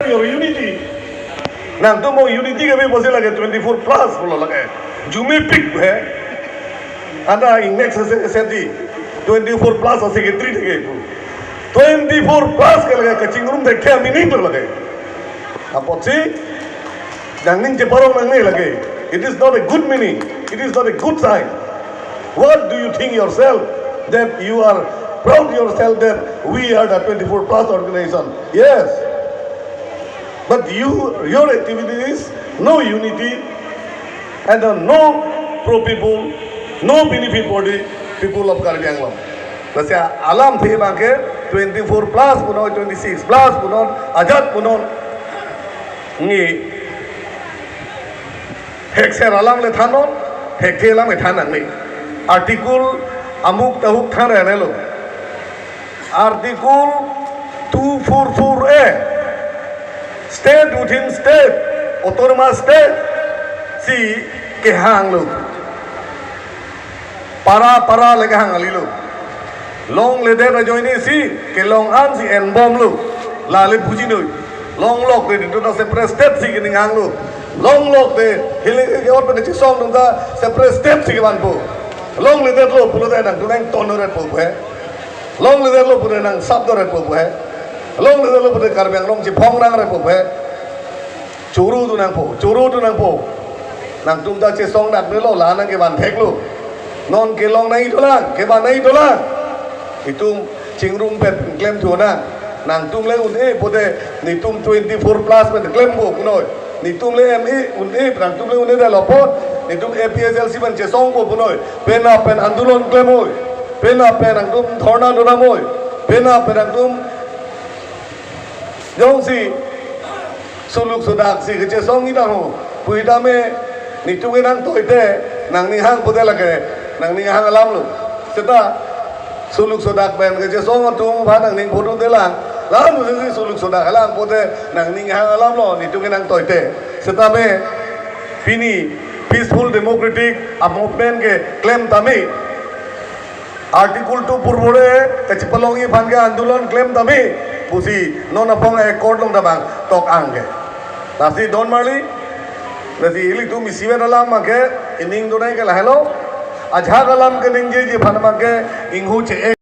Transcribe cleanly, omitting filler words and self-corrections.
your unity. Nang tu mo unity ke bhi bose lage 24 plus bola lage. Jume pick hai. Ada index se 24 plus ase ke 3 ke 24 plus ke lage kaching room dekhe meaning to lage. Apo si nangning je parong nang nahi lage. It is not a good meaning. It is not a good sign. What do you think yourself that you are proud yourself that we are the 24 plus organization? Yes. But your activity is no unity and no pro people, no benefit for the people of Karbi Anglong. Kasi alam thi bangke 24 plus punon, 26 plus punon, ajat punon. Ni hekser alam le thanon, hekhe alam le thanang ni. Article amuk tahuk than rehne lo. Article 244A. State within state, autonomous state, si ke hang lo. Para lege hang ali lo. Long le de rajoini si ke long an si en bom lo. La le puji no. Long lok de to separate state si ke ning hang lo. Long lok de hile ke or pe chi song dum da separate state si ke ban po. Long le de lo pulo de nang tu nang tonoret po he. Long le de lo pulo nang sabdoret po he. Long le de lo pulo Karbi Anglong chi phong nang re po he. Churu tu nang po. Nang tum da che song dat ne lo la nang ke ban thek lo. Non ke long nai to la, ke ban nai to la. Itum chingrum pet claim tu na. Nang tum le un e pote ni tum 24 plus pet claim bo kunoi. Ni tum le ME un e nang tum le un e da lo pot. Ni tum APSLC ban che song bo kunoi. Pena pen andulon claim oi. Pena pen nang tum thorna dona moi. Pena pen nang tum Jong si suluk sudak si ke che song ni da ho. Pui da me ni tum ke nang toi te nang ni hang pote la ke nang ni hang alam lo. Seta suluk sudak ben ke je song tung ba nang ning photo de lang la mu si suluk sudak alam pote nang ning hang alam lo ni tung ke nang toi te seta me pini peaceful democratic a movement ke claim tami article 2 purbore ke chipalongi phan ke andolan claim tami pusi non apong accord long tabang tok angge nasi don marli nasi ili tu misiven alam ma ke ining donai ke la hello Ajha kalam ke ningje je phanama ke inghu che